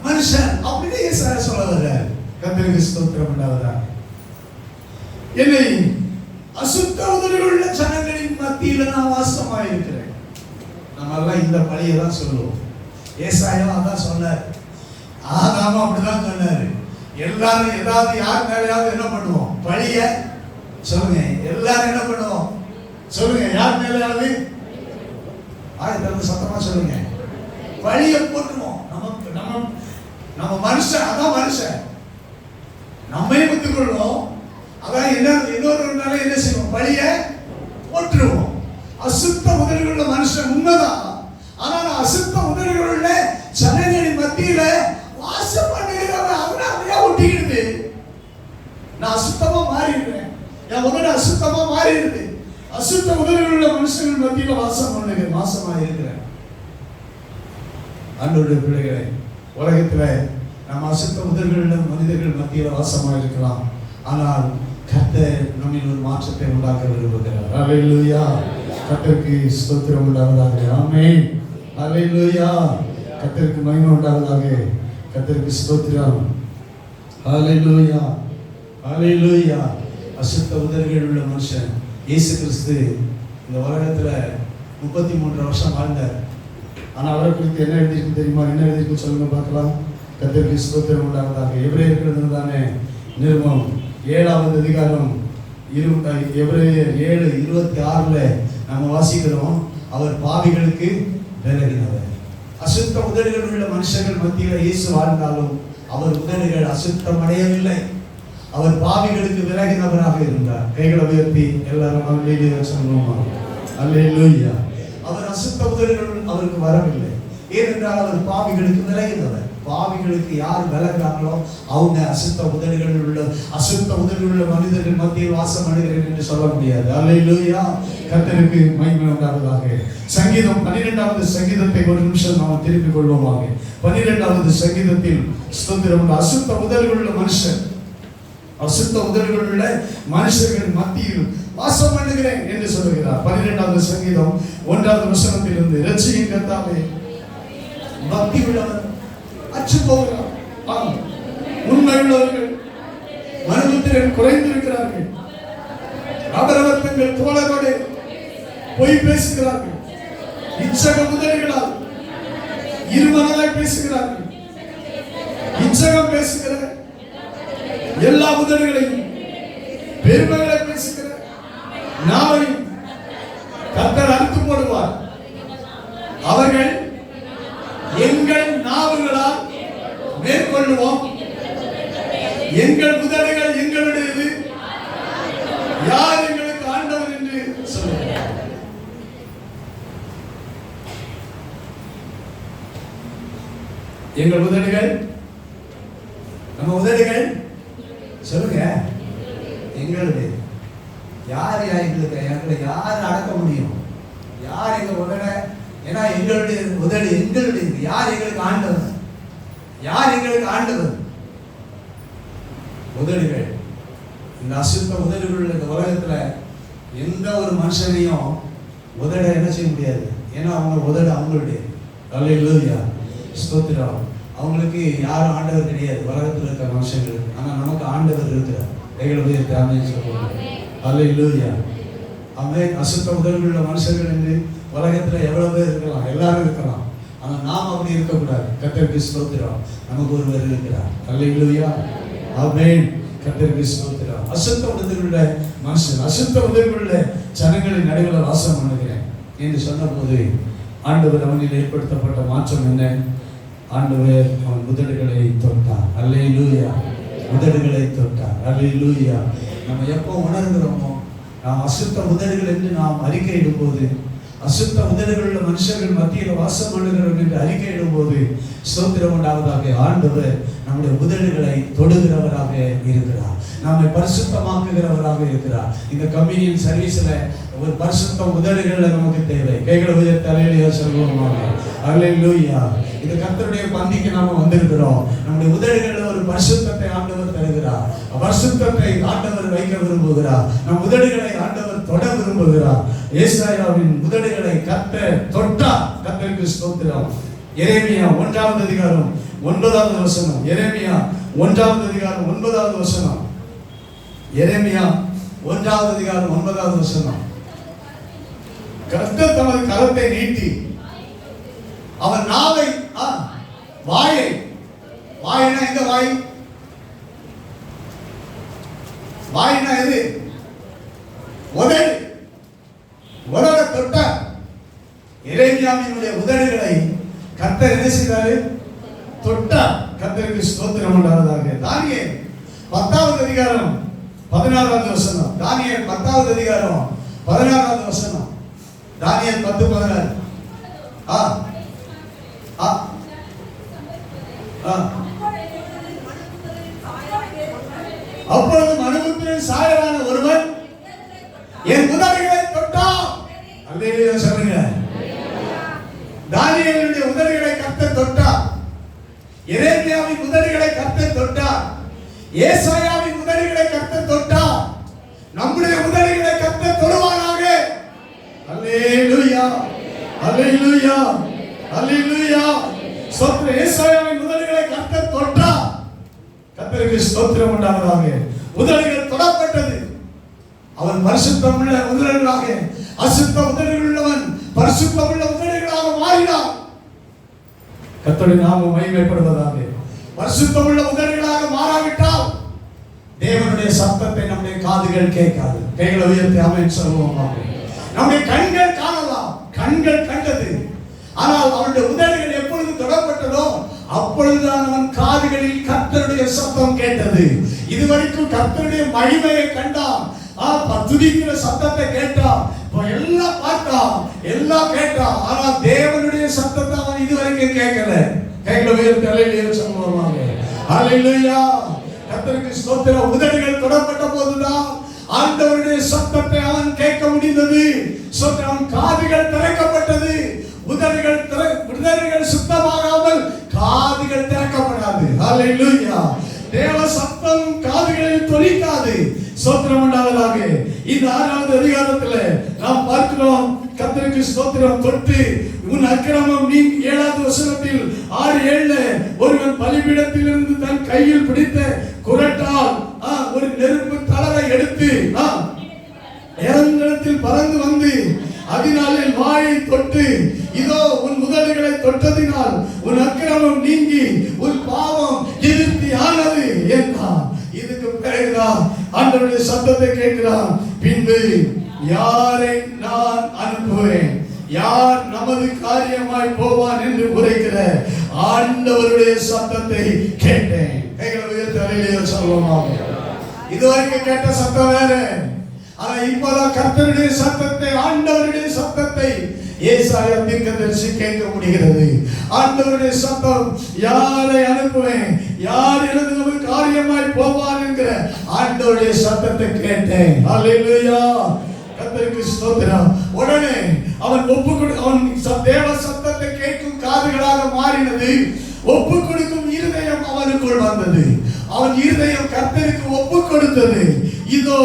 மனுஷன் அப்படின்னு ஏசாயா சொல்ல வர்றாரு. கர்த்தருக்கு ஸ்தோத்திரம் உண்டாவதாக. என்னை அசுத்த உதடுள்ள ஜனங்களின் மத்தியில நான் வாசமாயிருக்கிறேன். நம்ம எல்லாம் இந்த பழியை தான் சொல்லுவோம். ஏசாயா அதான் சொன்னார், ஆதாம் அப்படிதான் சொன்னாரு. எல்லாரும் ஏதாவது யார் மேலேயாவது என்ன பண்ணுவோம்? பழிய சொல்லுங்க. எல்லாரும் என்ன பண்ணுவோம் சொல்லுங்க? யார் மேலேயாவது ஆயிரத்தி சத்தமா சொல்லுங்க. பழிய போட்டுருவோம். நம்ம மனுஷன், அதான் மனுஷன். நம்மையும் ஒத்துக்கொள்வோம். அதான் இன்னொரு என்ன செய்வோம்? பழிய போட்டுருவோம். அசுத்த உதடுகளுள்ள மனுஷன் உண்மைதான். ஆனால் அசுத்த உதடுகளுள்ள ஜனங்களின் மத்தியில வாசம் பண்ணுகிறவன் அவனை ஒட்டிக்கிடுது. நான் அசுத்தமா மாறிடுறேன், என் உதடு அசுத்தமா மாறிடுது. அசுத்த உதடுகளுள்ள மனுஷங்கள் மத்தியில வாசமா இருக்கிறேன். ஆண்டவருடைய பிள்ளைகளை, உலகத்துல நம்ம அசுத்த உதடுகளுள்ள மனிதர்கள் மத்தியில வாசமா இருக்கலாம். ஆனால் கர்த்தர் நம்மில் ஒரு மாற்றத்தை உண்டாக்க விரும்புகிறார். அல்லேலூயா. கர்த்தருக்கு ஸ்தோத்திரம் உண்டாவதாக. ஆமென். அல்லேலூயா. கர்த்தருக்கு மகிமை உண்டாவதாக. கர்த்தருக்கு ஸ்தோத்திரம். அல்லேலூயா. அல்லேலூயா. அசுத்த உதடுகள் உள்ள மனுஷன் இயேசு கிறிஸ்து இந்த உலகத்துல 33 வருஷம் வாழ்ந்தார். ஆனா அவரை குறித்து என்ன எழுதிருக்கு தெரியுமா? என்ன எழுதிருக்கு சொல்லுங்க பார்க்கலாம். கர்த்தருக்கு ஸ்தோத்திரம் உண்டாவதாக. எபிரேயர்கள் தானே நிருபம் 7வது அதிகாரம் எபிரேயர் 7:26 நம்ம வாசிக்கிறோம், அவர் பாவிகளுக்கு விலகினவர். அசுத்த உதடுகள் உள்ள மனுஷர்கள் மத்தியில் இயேசு வாழ்ந்தாலும் அவர் உதடுகள் அசுத்தம் அடையவில்லை. அவர் பாவிகளுக்கு விலகினவராக இருந்தார். கைகளை உயர்த்தி எல்லாரும் அல்லேலூயா சொல்லுவோமா? அல்லேலூயா. அவர் அசுத்த உதடுகள் அவருக்கு வரவில்லை. ஏனென்றால் அவர் பாவிகளுக்கு விலகினவர். பாவிகளுக்கு யார் விலகிறாங்களோ அவங்க அசுத்த உதடுகள் உள்ள மனிதர்கள் மத்தியில் வாசம் அடைகிறேன் என்று சொல்ல முடியாது. அல்லேலூயா. கர்த்தருக்கு மகிமை உண்டாவதாக. சங்கீதம் 12வது சங்கீதத்தை ஒரு நிமிஷம் நாம் திருப்பிக் கொள்வோமாக. 12வது சங்கீதத்தில் ஸ்தோத்திரம். அசுத்த உதடுகள் உள்ள மனுஷன், அசுத்த உதடுகள் உள்ள மனுஷர்கள் மத்தியில் வாசம் பண்ணுகிறேன் என்று சொல்லுகிறார். 12வது சங்கீதம் 1வது வசனத்திலிருந்து, இரட்சியின் கர்த்தாவே, பக்தி உள்ளவர் அச்சு போகிறார், உண்மை உள்ளவர்கள் மனமுத்திரன் குறைந்திருக்கிறார்கள், அவரவர் தங்கள் தோழரோடு பொய் பேசுகிறார்கள், இச்சக உதடுகளால் இருமனதாய் பேசுகிறார்கள். இச்சகம் பேசுகிற எல்லா உதடுகளையும் பெருமைகளை பேசுகிற நாவையும் கர்த்தர் அறுத்து போடுவார். அவர்கள் எங்கள் நாவுகளால் மேற்கொள்ளுவோம், எங்கள் உதடுகள் எங்களுடையது, யார் எங்களுக்கு ஆண்டவர் என்று சொல்லுகிறார். எங்கள் உதடுகள், நம்ம உதடுகள் சொல்லுங்க எங்களுடைய. யார் எங்களை யார் அடக்க முடியும்? யார் எங்க உதட? ஏன்னா எங்களுடைய உதடு எங்களுடைய. யார் எங்களுக்கு ஆண்டவர்? யார் எங்களுக்கு ஆண்டவர்? உதடுகள். இந்த அசுத்த உதடுகள் இந்த உலகத்துல எந்த ஒரு மனுஷனையும் உதட என்ன செய்ய முடியாது. ஏன்னா அவங்க உதடு அவங்களுடைய. அல்லேலூயா, ஸ்தோத்திரம். அவங்களுக்கு யாரும் ஆண்டவர் கிடையாது உலகத்தில் இருக்கிற மனுஷங்களுக்கு. ஆனா நமக்கு ஆண்டவர் இருக்கிறார். கைகளுடைய தேவையை சொல்லுவாங்க. அல்லேலூயா, ஆமென். அசுத்த உதடுகள் உள்ள மனுஷர்கள் என்று உலகத்துல எவ்வளவு பேர் இருக்கலாம், எல்லாரும் இருக்கலாம். ஆனா நாம் அப்படி இருக்கக்கூடாது. கர்த்தருக்கு ஸ்தோத்திரம். நமக்கு ஒருவர் இருக்கிறார். அல்லேலூயா, ஆமென். கர்த்தருக்கு ஸ்தோத்திரம். அசுத்த உதடுகள் உள்ள மனுஷன், அசுத்த உதடுகள் உள்ள ஜனங்களின் நடுவில் வாசம் பண்ணுகிறேன் என்று சொன்ன போது ஆண்டவர் அவனில் ஏற்படுத்தப்பட்ட மாற்றம் என்ன? ஆண்டவர் அவன் உதடுகளை தொட்டார். அல்லேலூயா, உதடுகளை தொட்டார். அல்லேலூயா. நம்ம எப்போ உணர்கிறோமோ, நாம் அசுத்த உதடுகள் என்று நாம் அறிக்கையிடும் போது, அசுத்த உதடுகள் உள்ள மனுஷர்கள் மத்தியில் வாசம் பண்ணுகிறோம் என்று அறிக்கையிடும் போது ஸ்தோத்திரம் உண்டாவதாக. ஆண்டவர் நம்முடைய உதடுகளை தொடுகிறவராக இருக்கிறார், நம்மை பரிசுத்தமாக்குகிறவராக இருக்கிறார். இந்த கம்யூனியன் சர்வீஸ்ல ஒரு பரிசுத்த உதடுகள் நமக்கு தேவை. கைகளை உயர்த்தி அல்லேலூயா சொல்லுவோமாக. அல்லேலூயா. இந்த கர்த்தருடைய பந்திக்கு நாம வந்திருக்கிறோம். நம்முடைய உதடுகளில் ஒரு பரிசுத்தத்தை ஆண்டவர் தருகிறார். பரிசுத்தத்தை ஆண்டவர் வைக்க விரும்புகிறார். நம் உதடுகளை ஆண்டவர் தொட விரும்புகிறார். ஏசாயாவின் உதடுகளை கர்த்தர் தொட்டார். கர்த்தருக்கு ஸ்தோத்திரம். எரேமியா 1வது அதிகாரம் 9வது வசனம். எரேமியா 1வது அதிகாரம் 9வது வசனம். எரேமியா 1வது அதிகாரம் 9வது வசனம். கர்த்தர் தமது கரத்தை நீட்டி அவன் நாவை, வாயை, வாயினா எங்க வாய்? வாயினா எது? உதடு. உதட தொட்டார். எரேமியாவினுடைய உதடுகளை கர்த்தர் என்ன செய்தாரு? தொட்டார். கர்த்தருக்கு ஸ்தோத்திரம் உண்டாவதாக. தானியேல் 10வது அதிகாரம் 16வது வசனம். தானியேல் 10வது அதிகாரம் 16வது வசனம். தானியேல் 10:16. அப்பொழுது மனுபுத்திரன் சாயலான ஒருவன் என் உதடுகளை தொட்டான். அல்லேலூயா சொல்லுங்க. தானியேலுடைய உதடுகளை கர்த்தர் தொட்டார். எரேமியாவின் உதடுகளை கர்த்தர் தொட்டார். ஏசாயாவின் உதடுகளை கர்த்தர் தொட்டார். நம்முடைய உதடுகளை கர்த்தர் தொடுவாராக. அல்லேலூயா, அல்லேலூயா, அல்லேலூயா. ஸ்தோத்திரம். ஏசாயாவின் உதடுகளை கர்த்தர் தொட்டார். கர்த்தருக்கு ஸ்தோத்திரம் உண்டாவதாக. உதடுகள் தொடப்பட்டது. அவன் பரிசுத்தம் உள்ள உதடுகளாக, அசுத்த உதடுகள் உள்ளவன் பரிசுத்தம் உள்ள உதடுகளாக மாறினார். கர்த்தருடைய நாமம் மகிமைப்படுவதாக. பரிசுத்தம் உள்ள உதடுகளாக மாறாவிட்டால் தேவனுடைய சத்தத்தை நம்முடைய காதுகள் கேட்காது. கைகளை உயர்த்தி ஆமென் சொல்லுவோம். நம்முடைய கண்கள் காணலாம், கண்கள் கண்டது. ஆனால் அவனுடைய உதடுகள் எப்பொழுது தொடப்பட்டதோ அப்பொழுதுதான் அவன் காதுகளில் கர்த்தருடைய சத்தம் கேட்டது. இதுவரைக்கும் கர்த்தருடைய மகிமையை கண்டான், துதிக்கிற சத்தத்தை கேட்டான், எல்லாம் பார்த்தான், எல்லாம் கேட்டான். ஆனால் தேவனுடைய சத்தத்தை அவன் இதுவரைக்கும் கேட்கல. கைகளை உயர்த்தி அல்லேலூயா சொல்லுவாங்க. அல்லேலூயா. கர்த்தருக்கு ஸ்தோத்திரம். உதடுகள் தொடப்பட்ட போதுதான் ஆண்டவருடைய சத்தத்தை அவன் கேட்க முடிந்தது. அவன் காதுகள் திறக்கப்பட்டது. உதடுகள் சுத்தமாகாமல் காதுகள் திறக்கப்படாது. அல்லேலூயா. தேவ சத்தம் காதுகளில் தொனிக்காது. ஸ்தோத்திரம் உண்டாவதாக. இந்த 6வது அதிகாரத்தில் நாம் பார்க்கிறோம், கர்த்தருக்கு ஸ்தோத்திரம். தொட்டு உன் அக்கிரமம் நீ 7வது வசனத்தில் 6:7 ஒருவன் பலிபீடத்திலிருந்து தன் கையில் பிடித்த குறட்டால் ஒரு நெருப்பு தளரை எடுத்து இறங்கிடத்தில் பறந்து வந்து அதனாலே வாயை தொட்டு, இதோ உன் உதடுகளை தொட்டதினால் உன் அக்கிரமம் நீங்கி உன் பாவம் நிவர்த்தி ஆனது என்றார். இதுக்கு பிறகுதான் ஆண்டவருடைய சத்தத்தை கேட்கிறான். பின்பு யாரை நான் அனுப்புவேன், யார் நமது காரியமாய் போவான் என்று உரைக்கிற ஆண்டவருடைய சத்தத்தை கேட்டேன். கைகளை உயர்த்தி அல்லேலூயா சொல்லுவோம். இதுவரைக்கும் கேட்ட சத்தம் வேற. ஆனா இப்பதான் கர்த்தருடைய சத்தத்தை, ஆண்டவருடைய சத்தத்தை ஏசாயா தீர்க்கதரிசி கேட்க முடிகிறது. ஆண்டவருடைய சத்தம், யாரை அனுப்புவேன், யார் எனது நமது காரியமாய் போவான் என்கிற ஆண்டவருடைய சத்தத்தை கேட்டேன். அல்லேலூயா. கர்த்தருக்கு ஸ்தோத்திரம். உடனே அவன் அவன் தேவ சத்தத்தை கேட்கும் காதுகளாக மாறினது. ஒப்பு கொடுக்கும் இருதயம் அவனுக்குள் வந்தது. அவன் இருதயம் கர்த்தருக்கு ஒப்பு கொடுத்தது. இதோ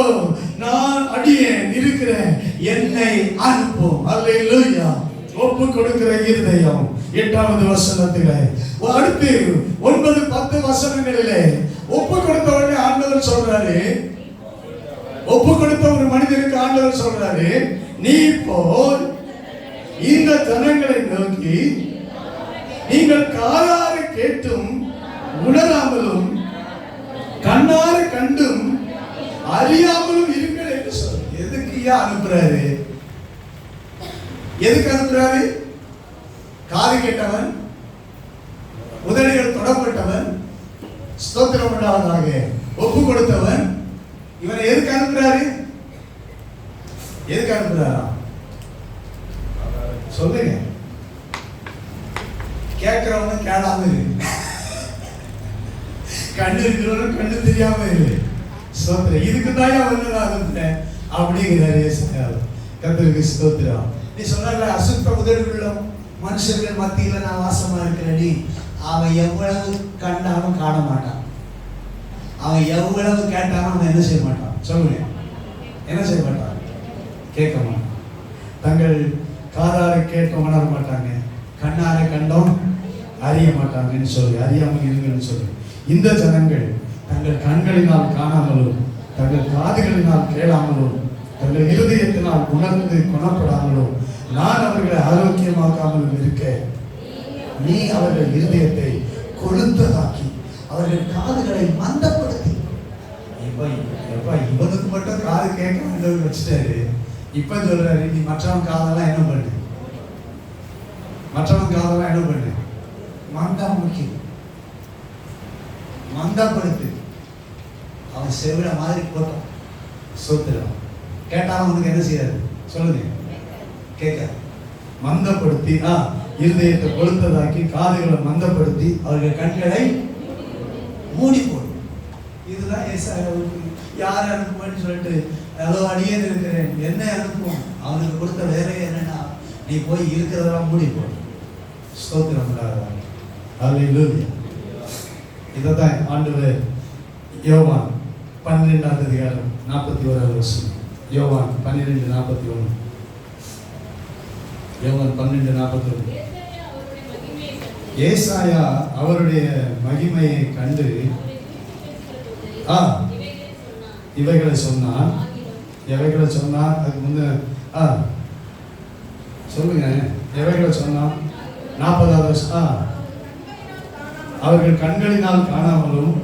நான் அடியேன் இருக்கிறேன், என்னை அனுப்பும். அல்லேலூயா. ஒப்பு கொடுக்கிற இருதயம். 8வது வசனத்திலே அடுத்து 9, 10 வசனங்களிலே ஒப்பு கொடுத்த உடனே ஆண்டவர் சொல்றாரு, ஒப்பு கொடுத்த ஒரு மனிதனுக்கு ஆண்டவர் சொல்றாரு, நீ போய் இந்த ஜனங்களை நோக்கி நீங்கள் காதார கேட்டும் உணராமலும் கண்ணார கண்டும் அறியாமலும் இருங்கள் என்று சொல்ற. எதுக்கு அனுப்புறாரு? எதுக்கு அனுப்புறாரு? காது கேட்டவன், உதடுகள் தொடப்பட்டவன், ஸ்தோத்திரம் உண்டாவதாக ஒப்பு கொடுத்தவன், இவனை எதுக்கு அனுப்புறாரு? எதுக்கு அனுப்புறாரா? சொல்லுங்க. கேட்கிறவனும் கேளாம இரு, கண்ணு இருக்கிறவனும் கண்ணு தெரியாம இரு. ஸ்தோத்திரம். இதுக்கு தான் வந்து அனுப்புறேன் அப்படிங்கிறாரு ஏசாயா. கர்த்தருக்கு ஸ்தோத்திரம். நீ சொன்ன அசுத்த உதடுள்ள மனுஷர்கள் மத்தியில நான் வாசமா இருக்கிறேன். அவன் எவ்வளவு கண்டாலும் காண மாட்டான், அவன் எவ்வளவு கேட்டாலும் அவன் என்ன செய்ய மாட்டான்? சொல்லுங்க, என்ன செய்ய மாட்டான்? கேட்க மாட்டான். தங்கள் காதார கேட்க உணர மாட்டாங்க, கண்ணார கண்டோம் அறிய மாட்டாங்கன்னு சொல்லி, அறியாமல் இருங்கன்னு சொல்லி. இந்த ஜனங்கள் தங்கள் கண்களினால் காணாமலும் தங்கள் காதுகளினால் கேளாமலும் தங்கள் இருதயத்தினால் உணர்ந்து குணப்படாமலும் நான் அவர்களை ஆரோக்கியமாக்காமலும் இருக்க நீ அவர்கள் இருதயத்தை கொழுந்ததாக்கி அவர்கள் காதுகளை மந்தப்படுத்தி. இவனுக்கு மட்டும் காது கேட்க வேண்டும் வச்சுட்டாரு. இப்ப சொல்றாரு, நீ மற்றவன் காதெல்லாம் என்ன பண்ணு, மற்றவன் காதெல்லாம் என்ன பண்ணு, மந்தாமுக்கி மந்தப்படுத்து. அவன் செவிட மாதிரி போட்டான். சோத்திரம். கேட்டாலும் அவனுக்கு என்ன செய்யாது? சொல்லுங்க, கேட்க மந்தப்படுத்தி இருதயத்தை கொழுந்ததாக்கி காதுகளை மந்தப்படுத்தி அவர்கள் கண்களை மூடி போடும். இதுதான் ஏசாயாவுக்கு யார் அனுப்புவேன்னு சொல்லிட்டு ஏதோ அடியேன் இருக்கிறேன், என்ன அனுப்புவோம்? அவனுக்கு கொடுத்த வேலையே என்னன்னா, நீ போய் இருக்கிறதெல்லாம் மூடி போடு. ஸ்தோத்திரம். அல்லேலூயா. இதைத்தான் ஆண்டவர் யோவான் 12வது அதிகாரம் 41வது வசனம். யோவான் 12:41. யோவான் 12:41. ஏசாயா அவருடைய மகிமையை கண்டு இவைகளை சொன்னான். எவைகளை சொன்னான்? அதுக்கு முன்ன சொல்லுங்க, எவைகளை சொன்னான்? 40வது அவர்கள் கண்களினால் காணாமலும்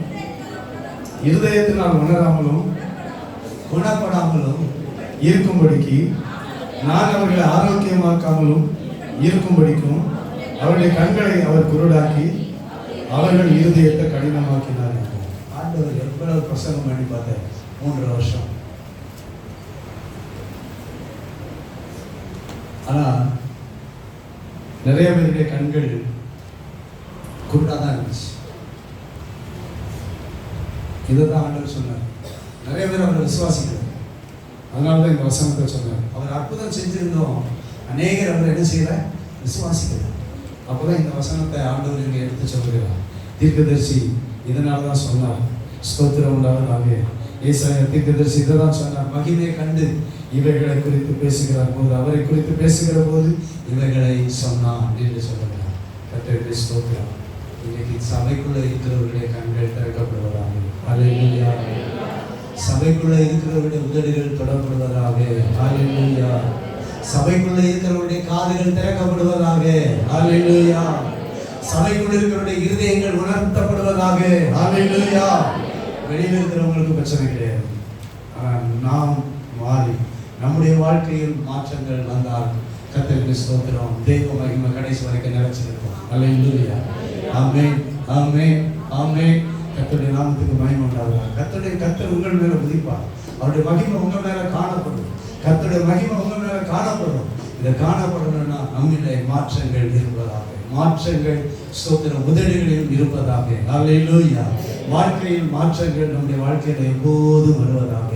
இருதயத்தினால் உணராமலும் குணப்படாமலும் இருக்கும்படிக்கு நான் அவர்களை ஆரோக்கியமாக்காமலும் இருக்கும்படிக்கும் அவருடைய கண்களை அவர் குருடாக்கி அவர்கள் இருதயத்தை கடினமாக்கினார். ஆண்டவர் எவ்வளவு பிரசங்கம் பண்ணி பார்த்தார் 3 வருஷம். ஆனா நிறைய பேருடைய கண்கள் குருடாதான் இருந்துச்சு. இதுதான் ஆண்டவர் சொன்னார். நிறைய பேர் அவரை விசுவாசிக்கிறார். அதனாலதான் இந்த வசனத்தை சொன்னார். அவர் அற்புதம் செஞ்சிருந்தோம், அநேகர் அவர் என்ன செய்யற விசுவாசிக்கிறார். அப்பதான் இந்த வசனத்தை ஆண்டவர் இங்கே எடுத்து சொல்கிறார். தீர்க்கதரிசி இதனாலதான் சொன்னார், ஸ்தோத்திரம் உண்டாவதாக. ஏசாயா தீர்க்கதரிசி இதைதான் சொன்னார், மகிமையை கண்டு இவைகளை குறித்து பேசுகிறார் போது, அவரை குறித்து பேசுகிற போது இவைகளை சொன்னான் என்று சொல்லுகிறார். கர்த்தருடைய ஸ்தோத்திரம். இன்னைக்கு சபைக்குள்ள இருக்கிறவர்களுடைய கண்கள் திறக்கப்படுவதாக. அல்லேலூயா. சபைக்குள்ள இருக்கிறவருடைய உதடுகள் தொடப்படுவதாக. அல்லேலூயா. சபைக்குள்ள இருக்கிறவருடைய காதுகள் திறக்கப்படுவதாக. அல்லேலூயா. சபைக்குள்ள இருக்கிறவருடைய இருதயங்கள் உணர்த்தப்படுவதாக. அல்லேலூயா. வெளியில் இருக்கிறவங்களுக்கு பிரச்சனை கிடையாது. ஆனால் நாம் மாறி நம்முடைய வாழ்க்கையில் மாற்றங்கள் வந்தால் கர்த்தருக்கு ஸ்தோத்திரம், தெய்வ மகிமை கடைசி வரைக்கும் நிலைச்சிருக்கும். அல்லேலூயா. ஆமென், ஆமென், ஆமென். கர்த்தருடைய நாமத்துக்கு மகிமை உண்டாவதாக. கர்த்தர் உங்கள் மேல உதிப்பார். அவருடைய மகிமை உங்க மேல காணப்படும். கர்த்தருடைய மகிமை உங்க மேல காணப்படும். இதை காணப்படணும்னா நம்மிலே மாற்றங்கள் இருப்பதாக. மாற்றங்கள் ஸ்தோத்திரம் உதடுகளில் இருப்பதாக. அல்லேலூயா. வாழ்க்கையில் மாற்றங்கள் நம்முடைய வாழ்க்கையில எப்போதும் வருவதாக.